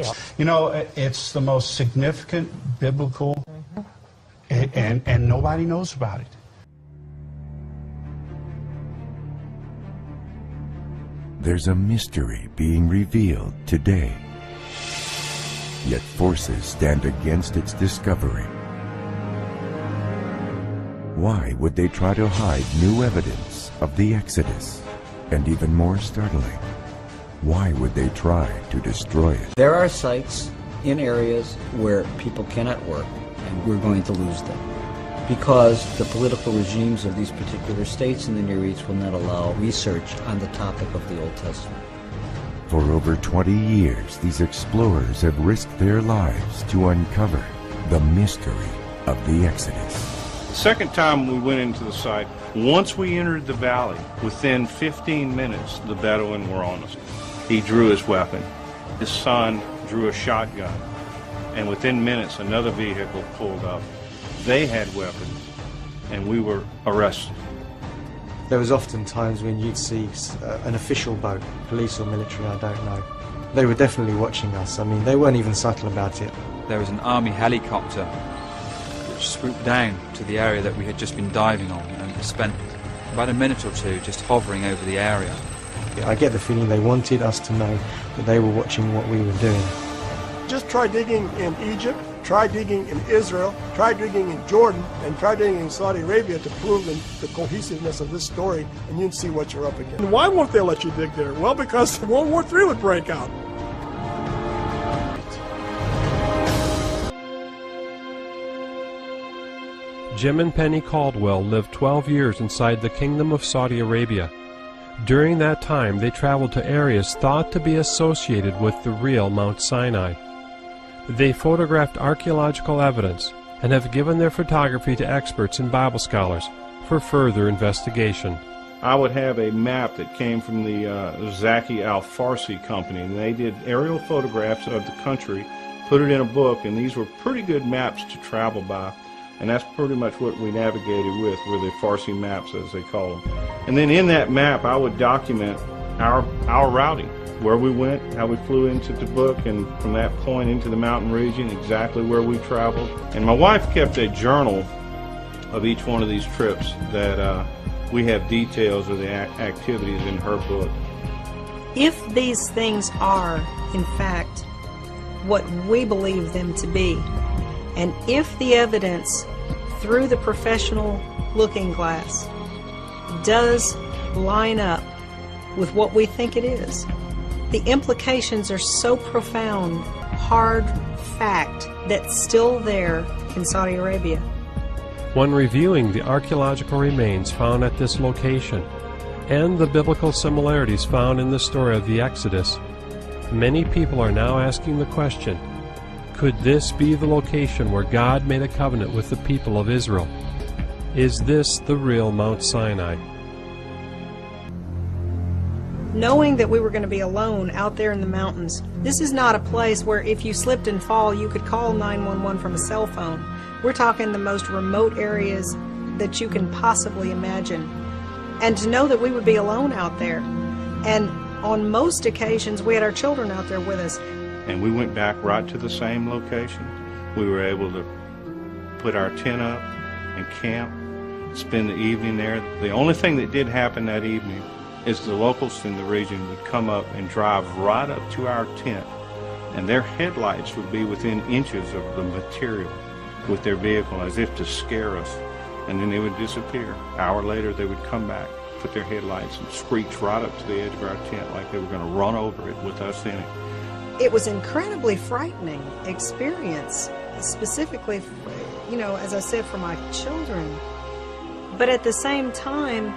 You know, it's the most significant biblical, and nobody knows about it. There's a mystery being revealed today, yet forces stand against its discovery. Why would they try to hide new evidence of the Exodus? And even more startling, why would they try to destroy it? There are sites in areas where people cannot work, and we're going to lose them, because the political regimes of these particular states in the Near East will not allow research on the topic of the Old Testament. For over 20 years, these explorers have risked their lives to uncover the mystery of the Exodus. The second time we went into the site, once we entered the valley, within 15 minutes, the Bedouin were on us. He drew his weapon. His son drew a shotgun. And within minutes, another vehicle pulled up. They had weapons, and we were arrested. There was often times when you'd see an official boat, police or military, I don't know. They were definitely watching us. I mean, they weren't even subtle about it. There was an army helicopter which swooped down to the area that we had just been diving on and spent about a minute or two just hovering over the area. I get the feeling they wanted us to know that they were watching what we were doing. Just try digging in Egypt, try digging in Israel, try digging in Jordan, and try digging in Saudi Arabia to prove the cohesiveness of this story, and you'd see what you're up against. And why won't they let you dig there? Well, because World War III would break out. Jim and Penny Caldwell lived 12 years inside the Kingdom of Saudi Arabia. During that time, they traveled to areas thought to be associated with the real Mount Sinai. They photographed archaeological evidence and have given their photography to experts and Bible scholars for further investigation. I would have a map that came from the Zaki Al-Farsi company, and they did aerial photographs of the country, put it in a book, and these were pretty good maps to travel by. And that's pretty much what we navigated with, were the Farsi maps, as they call them. And then in that map, I would document our routing, where we went, how we flew into the book, and from that point into the mountain region, exactly where we traveled. And my wife kept a journal of each one of these trips that we have details of the activities in her book. If these things are, in fact, what we believe them to be, and if the evidence through the professional looking glass does line up with what we think it is, the implications are so profound, hard fact that's still there in Saudi Arabia. When reviewing the archaeological remains found at this location and the biblical similarities found in the story of the Exodus, many people are now asking the question, could this be the location where God made a covenant with the people of Israel? Is this the real Mount Sinai? Knowing that we were going to be alone out there in the mountains, this is not a place where if you slipped and fall, you could call 911 from a cell phone. We're talking the most remote areas that you can possibly imagine. And to know that we would be alone out there. And on most occasions, we had our children out there with us. And we went back right to the same location. We were able to put our tent up and camp, spend the evening there. The only thing that did happen that evening is the locals in the region would come up and drive right up to our tent, and their headlights would be within inches of the material with their vehicle, as if to scare us, and then they would disappear. An hour later, they would come back, put their headlights, and screech right up to the edge of our tent like they were going to run over it with us in it. It was an incredibly frightening experience, specifically, you know, as I said, for my children. But at the same time,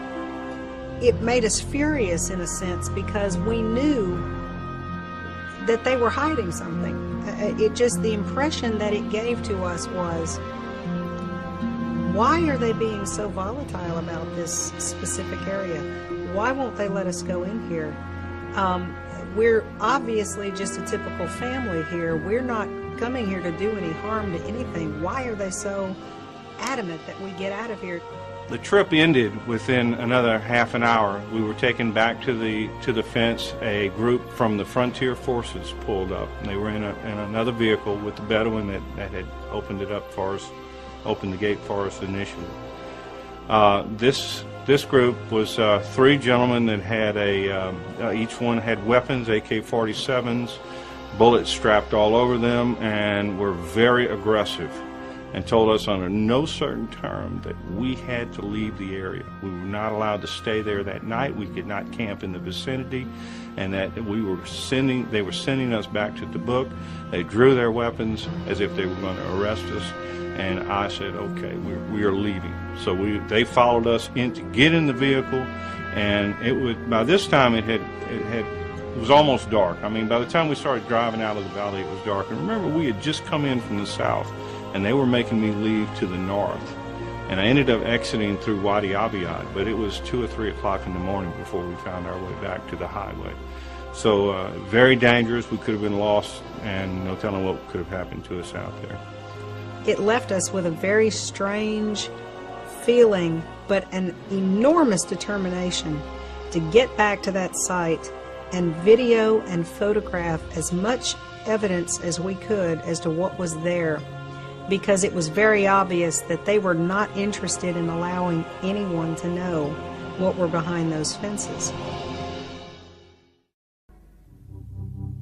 it made us furious in a sense, because we knew that they were hiding something. It just, the impression that it gave to us was, why are they being so volatile about this specific area? Why won't they let us go in here? We're obviously just a typical family here. We're not coming here to do any harm to anything. Why are they so adamant that we get out of here? The trip ended within another half an hour. We were taken back to the fence. A group from the Frontier Forces pulled up, and they were in another vehicle with the Bedouin that had opened it up for us, opened the gate for us initially. This group was 3 gentlemen that had each one had weapons, AK-47s, bullets strapped all over them, and were very aggressive, and told us under no certain term that we had to leave the area. We were not allowed to stay there that night. We could not camp in the vicinity, and that they were sending us back to Dubuque. They drew their weapons as if they were going to arrest us, and I said, okay, we are leaving. So they followed us in to get in the vehicle, and by this time it was almost dark. I mean, by the time we started driving out of the valley, it was dark. And remember, we had just come in from the south, and they were making me leave to the north. And I ended up exiting through Wadi Abiyad, but it was 2 or 3 o'clock in the morning before we found our way back to the highway. So very dangerous. We could have been lost, and no telling what could have happened to us out there. It left us with a very strange feeling, but an enormous determination to get back to that site and video and photograph as much evidence as we could as to what was there, because it was very obvious that they were not interested in allowing anyone to know what were behind those fences.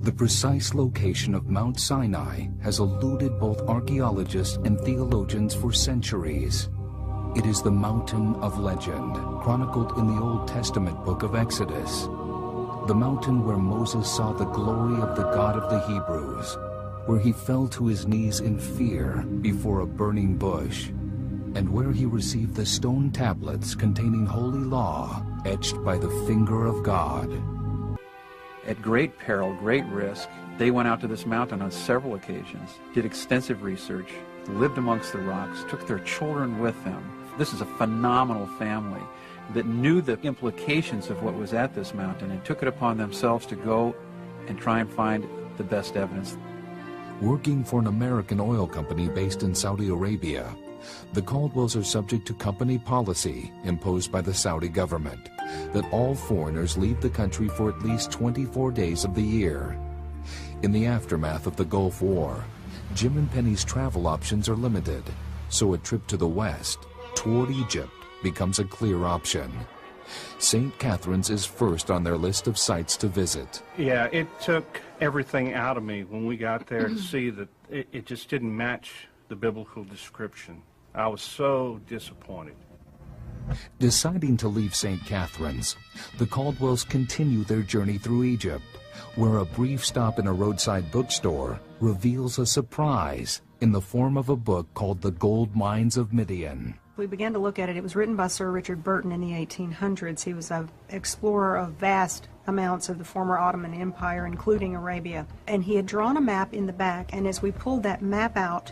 The precise location of Mount Sinai has eluded both archaeologists and theologians for centuries. It is the mountain of legend, chronicled in the Old Testament book of Exodus. The mountain where Moses saw the glory of the God of the Hebrews, where he fell to his knees in fear before a burning bush, and where he received the stone tablets containing holy law etched by the finger of God. At great peril, great risk, they went out to this mountain on several occasions, did extensive research, lived amongst the rocks, took their children with them. This is a phenomenal family that knew the implications of what was at this mountain and took it upon themselves to go and try and find the best evidence. Working for an American oil company based in Saudi Arabia, the Caldwells are subject to company policy imposed by the Saudi government that all foreigners leave the country for at least 24 days of the year. In the aftermath of the Gulf War, Jim and Penny's travel options are limited, so a trip to the west, toward Egypt, becomes a clear option. St. Catherine's is first on their list of sites to visit. Yeah, it took everything out of me when we got there to see that it just didn't match the biblical description. I was so disappointed. Deciding to leave St. Catherine's, the Caldwells continue their journey through Egypt, where a brief stop in a roadside bookstore reveals a surprise in the form of a book called The Gold Mines of Midian. We began to look at it. It was written by Sir Richard Burton in the 1800s. He was an explorer of vast amounts of the former Ottoman Empire, including Arabia. And he had drawn a map in the back, and as we pulled that map out,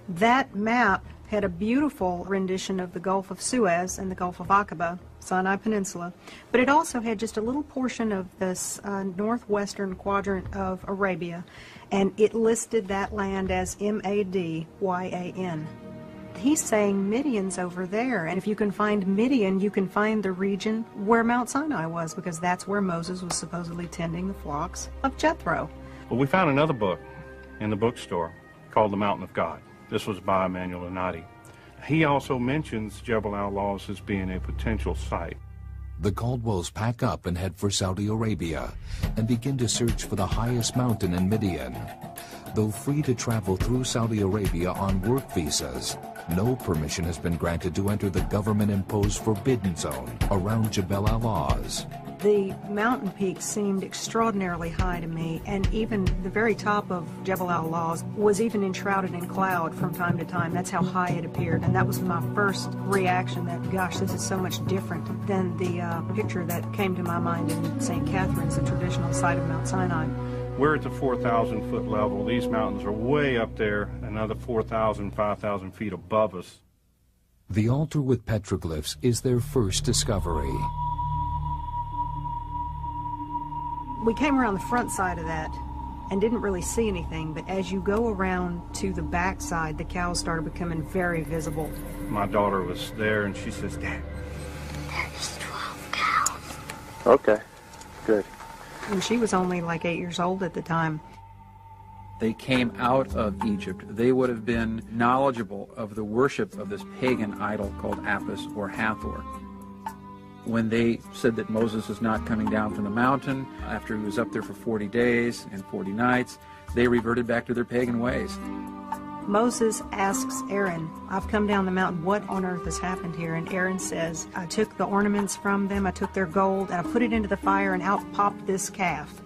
that map had a beautiful rendition of the Gulf of Suez and the Gulf of Aqaba, Sinai Peninsula, but it also had just a little portion of this northwestern quadrant of Arabia, and it listed that land as M-A-D-Y-A-N. He's saying Midian's over there, and if you can find Midian, you can find the region where Mount Sinai was, because that's where Moses was supposedly tending the flocks of Jethro. Well, we found another book in the bookstore called The Mountain of God. This was by Emmanuel Anati. He also mentions Jebel al-Lawz as being a potential site. The Caldwells pack up and head for Saudi Arabia and begin to search for the highest mountain in Midian. Though free to travel through Saudi Arabia on work visas, no permission has been granted to enter the government-imposed forbidden zone around Jebel al-Lawz. The mountain peaks seemed extraordinarily high to me, and even the very top of Jebel al-Lawz was even enshrouded in cloud from time to time. That's how high it appeared, and that was my first reaction that, gosh, this is so much different than the picture that came to my mind in St. Catherine's, the traditional site of Mount Sinai. We're at the 4,000-foot level. These mountains are way up there, another 4,000, 5,000 feet above us. The altar with petroglyphs is their first discovery. We came around the front side of that, and didn't really see anything, but as you go around to the backside, the cows started becoming very visible. My daughter was there, and she says, "Dad, there's 12 cows." Okay, good. And she was only like 8 years old at the time. They came out of Egypt. They would have been knowledgeable of the worship of this pagan idol called Apis or Hathor. When they said that Moses is not coming down from the mountain after he was up there for 40 days and 40 nights, they reverted back to their pagan ways. Moses asks Aaron, "I've come down the mountain. What on earth has happened here?" And Aaron says, "I took the ornaments from them, I took their gold, and I put it into the fire, and out popped this calf."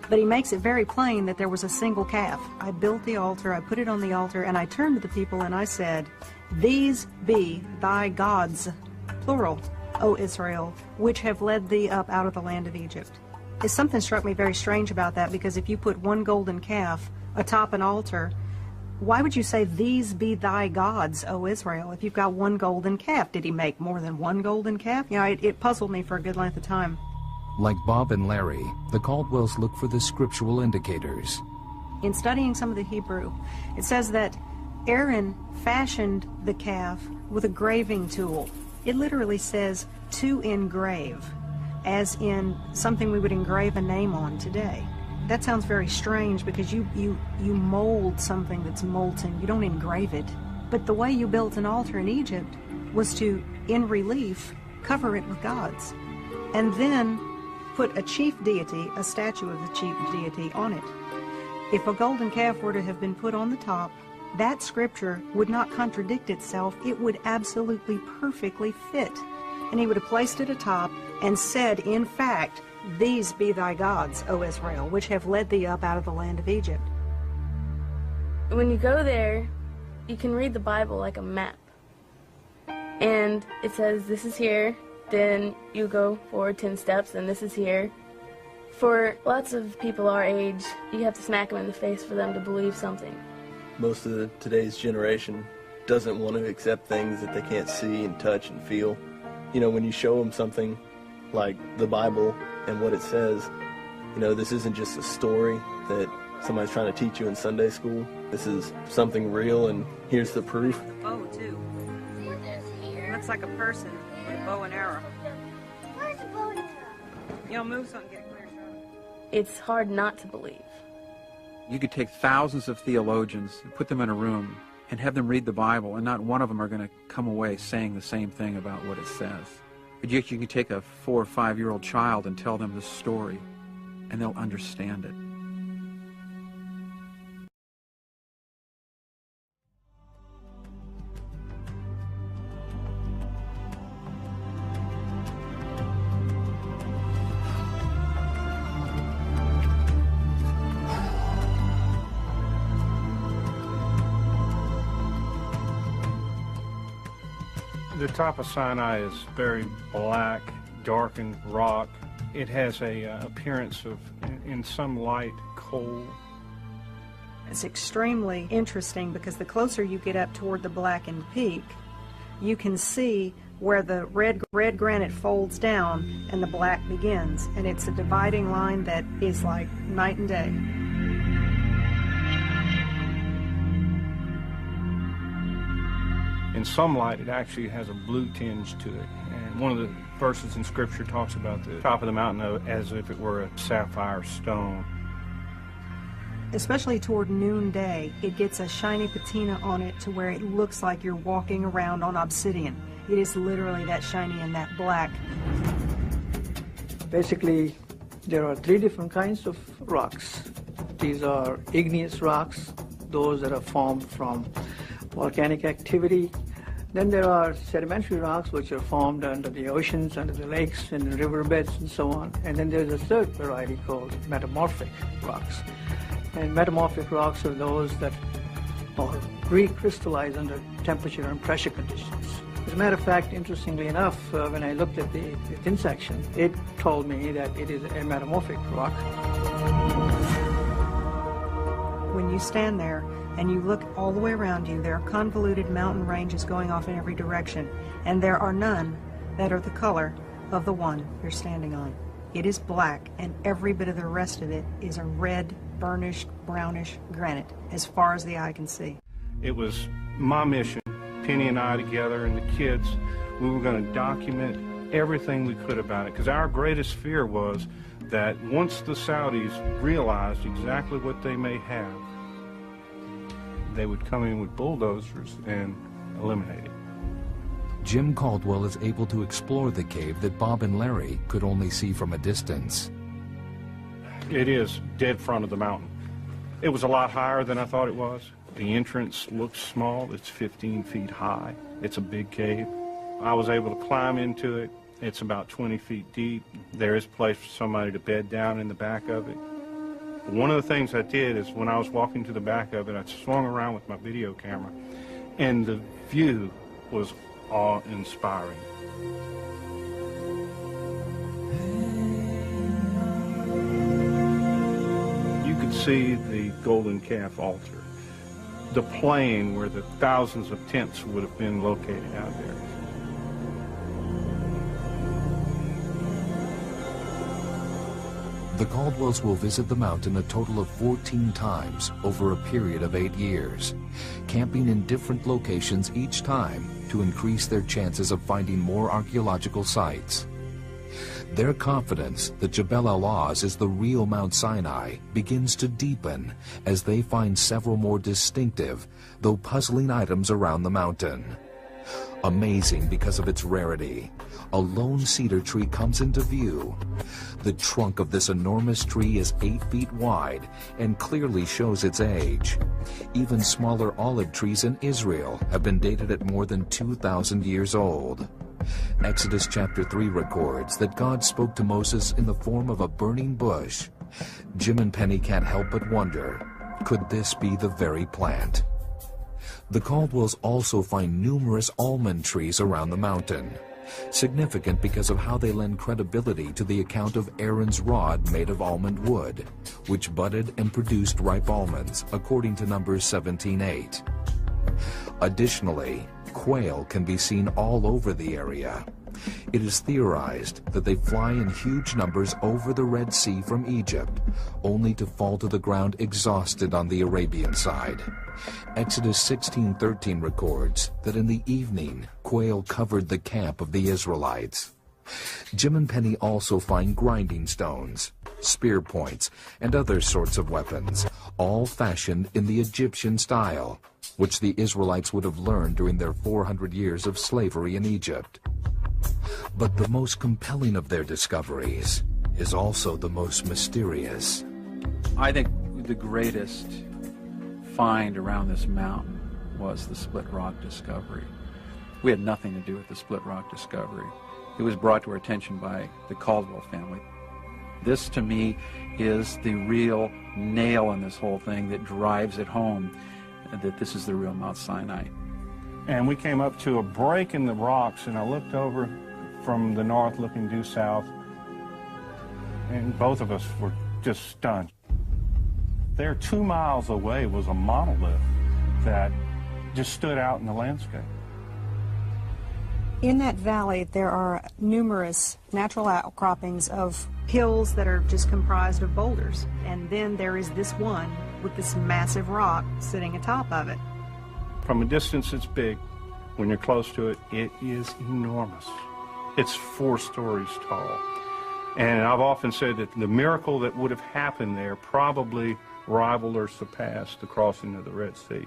But he makes it very plain that there was a single calf. "I built the altar, I put it on the altar, and I turned to the people and I said, 'These be thy gods,' plural, 'O Israel, which have led thee up out of the land of Egypt.'" Something struck me very strange about that, because if you put one golden calf atop an altar, why would you say, "These be thy gods, O Israel," if you've got one golden calf? Did he make more than one golden calf? You know, it puzzled me for a good length of time. Like Bob and Larry, the Caldwells look for the scriptural indicators. In studying some of the Hebrew, it says that Aaron fashioned the calf with a graving tool. It literally says to engrave, as in something we would engrave a name on today. That sounds very strange, because you mold something that's molten. You don't engrave it. But the way you built an altar in Egypt was to, in relief, cover it with gods, and then put a chief deity, a statue of the chief deity, on it. If a golden calf were to have been put on the top, that scripture would not contradict itself. It would absolutely perfectly fit. And he would have placed it atop and said, in fact, "These be thy gods, O Israel, which have led thee up out of the land of Egypt." When you go there, you can read the Bible like a map. And it says, this is here, then you go forward 10 steps, and this is here. For lots of people our age, you have to smack them in the face for them to believe something. Most of today's generation doesn't want to accept things that they can't see and touch and feel. You know, when you show them something like the Bible and what it says, you know, this isn't just a story that somebody's trying to teach you in Sunday school. This is something real, and here's the proof. Bow, too. Looks like a person with a bow and arrow. Where's the bow and arrow? You know, move something, get a clear shot. It's hard not to believe. You could take thousands of theologians and put them in a room and have them read the Bible, and not one of them are going to come away saying the same thing about what it says. But yet you can take a 4 or 5-year-old child and tell them the story, and they'll understand it. The top of Sinai is very black, darkened rock. It has a appearance of, in some light, coal. It's extremely interesting, because the closer you get up toward the blackened peak, you can see where the red granite folds down and the black begins, and it's a dividing line that is like night and day. In some light, it actually has a blue tinge to it. And one of the verses in Scripture talks about the top of the mountain as if it were a sapphire stone. Especially toward noonday, it gets a shiny patina on it to where it looks like you're walking around on obsidian. It is literally that shiny and that black. Basically, there are 3 different kinds of rocks. These are igneous rocks, those that are formed from volcanic activity. Then there are sedimentary rocks, which are formed under the oceans, under the lakes, and the riverbeds, and so on. And then there's a third variety called metamorphic rocks. And metamorphic rocks are those that are recrystallized under temperature and pressure conditions. As a matter of fact, interestingly enough, when I looked at the thin section, it told me that it is a metamorphic rock. When you stand there and you look all the way around you, there are convoluted mountain ranges going off in every direction, and there are none that are the color of the one you're standing on. It is black, and every bit of the rest of it is a red burnished, brownish granite as far as the eye can see. It was my mission, Penny and I together and the kids, we were going to document everything we could about it, because our greatest fear was that once the Saudis realized exactly what they may have, they would come in with bulldozers and eliminate it. Jim Caldwell is able to explore the cave that Bob and Larry could only see from a distance. It is dead front of the mountain. It was a lot higher than I thought it was. The entrance looks small. It's 15 feet high. It's a big cave. I was able to climb into it. It's about 20 feet deep. There is a place for somebody to bed down in the back of it. One of the things I did is when I was walking to the back of it, I swung around with my video camera, and the view was awe-inspiring. You could see the golden calf altar, the plain where the thousands of tents would have been located out there. The Caldwells will visit the mountain a total of 14 times over a period of 8 years, camping in different locations each time to increase their chances of finding more archaeological sites. Their confidence that Jebel al-Oz is the real Mount Sinai begins to deepen as they find several more distinctive, though puzzling items around the mountain. Amazing because of its rarity, a lone cedar tree comes into view. The trunk of this enormous tree is 8 feet wide and clearly shows its age. Even smaller olive trees in Israel have been dated at more than 2,000 years old. Exodus chapter 3 records that God spoke to Moses in the form of a burning bush. Jim and Penny can't help but wonder, could this be the very plant? The Caldwells also find numerous almond trees around the mountain, significant because of how they lend credibility to the account of Aaron's rod made of almond wood, which budded and produced ripe almonds, according to Numbers 17:8. Additionally, quail can be seen all over the area. It is theorized that they fly in huge numbers over the Red Sea from Egypt, only to fall to the ground exhausted on the Arabian side. Exodus 16:13 records that in the evening, quail covered the camp of the Israelites. Jim and Penny also find grinding stones, spear points, and other sorts of weapons, all fashioned in the Egyptian style, which the Israelites would have learned during their 400 years of slavery in Egypt. But the most compelling of their discoveries is also the most mysterious. I think the greatest find around this mountain was the split rock discovery. We had nothing to do with the split rock discovery. It was brought to our attention by the Caldwell family. This, to me, is the real nail in this whole thing that drives it home that this is the real Mount Sinai. And we came up to a break in the rocks, and I looked over from the north looking due south, and both of us were just stunned. There 2 miles away was a monolith that just stood out in the landscape. In that valley, there are numerous natural outcroppings of hills that are just comprised of boulders. And then there is this one with this massive rock sitting atop of it. From a distance, it's big. When you're close to it, it is enormous. It's 4 stories tall. And I've often said that the miracle that would have happened there probably rivaled or surpassed the crossing of the Red Sea.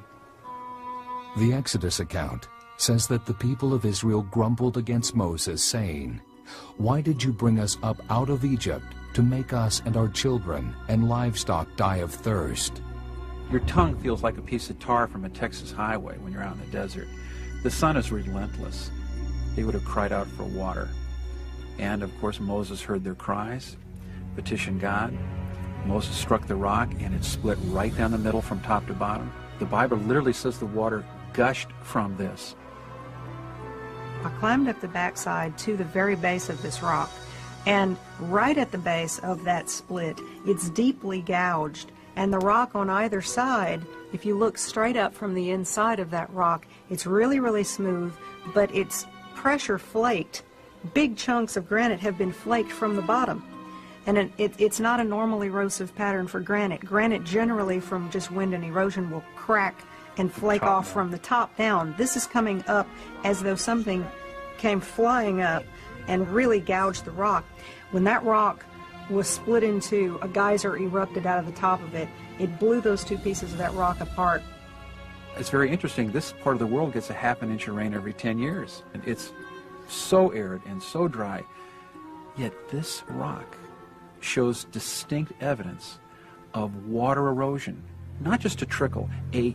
The Exodus account says that the people of Israel grumbled against Moses, saying, "Why did you bring us up out of Egypt to make us and our children and livestock die of thirst?" Your tongue feels like a piece of tar from a Texas highway when you're out in the desert. The sun is relentless. They would have cried out for water. And, of course, Moses heard their cries, petitioned God. Moses struck the rock, and it split right down the middle from top to bottom. The Bible literally says the water gushed from this. I climbed up the backside to the very base of this rock, and right at the base of that split, it's deeply gouged. And the rock on either side, if you look straight up from the inside of that rock, it's really, really smooth, but it's pressure flaked. Big chunks of granite have been flaked from the bottom. And it's not a normal erosive pattern for granite. Granite generally from just wind and erosion will crack and flake off from the top down. This is coming up as though something came flying up and really gouged the rock. When that rock was split in two, a geyser erupted out of the top of it. It blew those two pieces of that rock apart. It's very interesting. This part of the world gets a half an inch of rain every 10 years. And it's so arid and so dry. Yet this rock shows distinct evidence of water erosion. Not just a trickle, a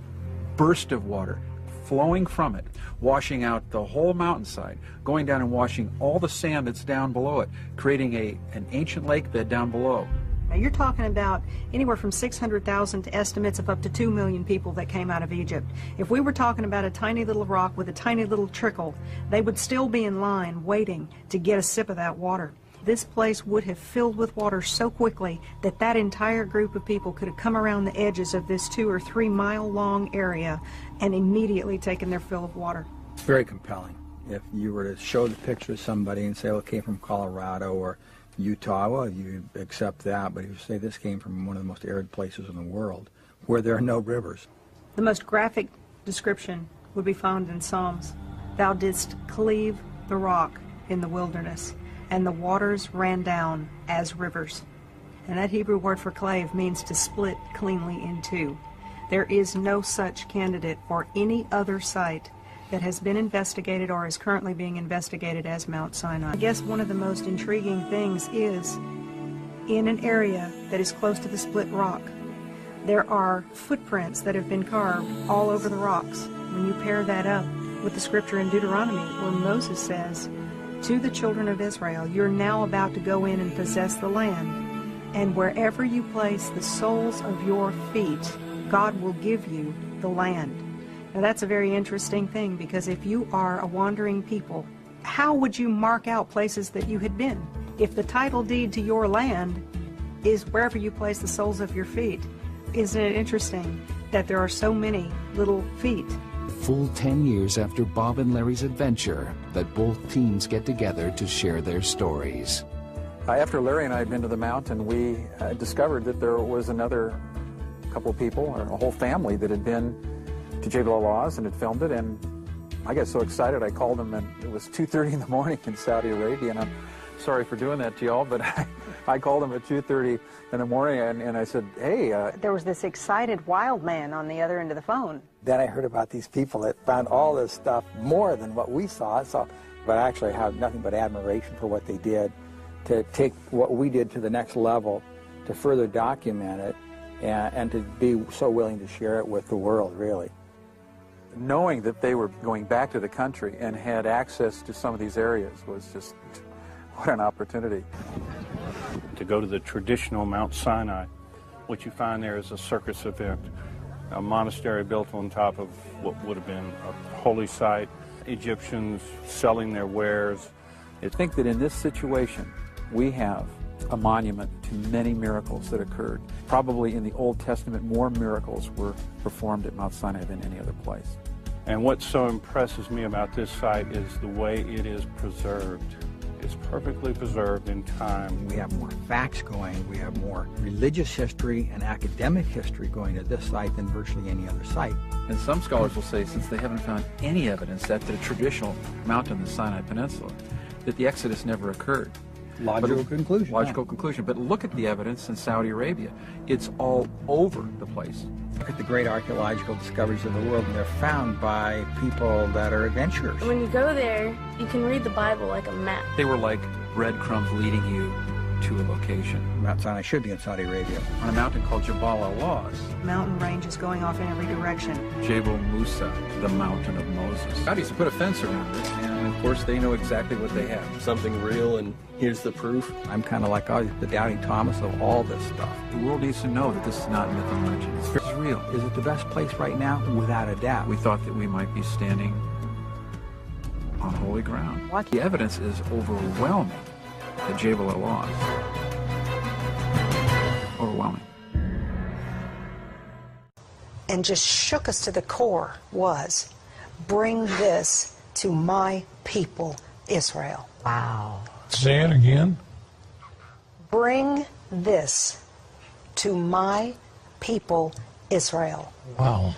burst of water flowing from it, washing out the whole mountainside, going down and washing all the sand that's down below it, creating an ancient lake bed down below. Now you're talking about anywhere from 600,000 to estimates of up to 2 million people that came out of Egypt. If we were talking about a tiny little rock with a tiny little trickle, they would still be in line waiting to get a sip of that water. This place would have filled with water so quickly that that entire group of people could have come around the edges of this 2 or 3 mile long area and immediately taken their fill of water. It's very compelling. If you were to show the picture to somebody and say, well, it came from Colorado or Utah, well, you accept that, but if you say this came from one of the most arid places in the world where there are no rivers. The most graphic description would be found in Psalms. Thou didst cleave the rock in the wilderness, and the waters ran down as rivers. And that Hebrew word for clave means to split cleanly in two. There is no such candidate for any other site that has been investigated or is currently being investigated as Mount Sinai. I guess one of the most intriguing things is, in an area that is close to the split rock, there are footprints that have been carved all over the rocks. When you pair that up with the scripture in Deuteronomy where Moses says, to the children of Israel, you're now about to go in and possess the land, and wherever you place the soles of your feet, God will give you the land. Now that's a very interesting thing, because if you are a wandering people, how would you mark out places that you had been? If the title deed to your land is wherever you place the soles of your feet, isn't it interesting that there are so many little feet? Full 10 years after Bob and Larry's adventure, that both teams get together to share their stories. After Larry and I had been to the mountain, we discovered that there was another couple of people, or a whole family, that had been to Jebel al-Lawz and had filmed it, and I got so excited I called them, and it was 2:30 in the morning in Saudi Arabia, and I'm sorry for doing that to y'all, but I called them at 2:30 in the morning, and I said, hey. There was this excited wild man on the other end of the phone. Then I heard about these people that found all this stuff more than what we saw, but I actually have nothing but admiration for what they did to take what we did to the next level, to further document it, and to be so willing to share it with the world, really. Knowing that they were going back to the country and had access to some of these areas was just, what an opportunity. To go to the traditional Mount Sinai, what you find there is a circus event, a monastery built on top of what would have been a holy site, Egyptians selling their wares. I think that in this situation, we have a monument to many miracles that occurred. Probably in the Old Testament, more miracles were performed at Mount Sinai than any other place. And what so impresses me about this site is the way it is preserved. It's perfectly preserved in time. We have more facts going, we have more religious history and academic history going to this site than virtually any other site. And some scholars will say, since they haven't found any evidence that the traditional mountain in the Sinai Peninsula, that the Exodus never occurred. Logical conclusion. Logical conclusion. But look at the evidence in Saudi Arabia. It's all over the place. Look at the great archaeological discoveries of the world, and they're found by people that are adventurers. When you go there, you can read the Bible like a map. They were like breadcrumbs leading you to a location. Mount Sinai should be in Saudi Arabia. On a mountain called Jebel al-Lawz. Mountain ranges going off in every direction. Jebel Musa, the mountain of Moses. Saudis put a fence around it, and of course they know exactly what they have. Something real, and here's the proof. I'm kind of like the doubting Thomas of all this stuff. The world needs to know that this is not myth and legend. It's real. Is it the best place right now? Without a doubt. We thought that we might be standing on holy ground. The evidence is overwhelming at Jebel al-Lawz. Overwhelming. And just shook us to the core was, bring this to my people, Israel. Wow. Say it again. bring this to my people Israel. Wow.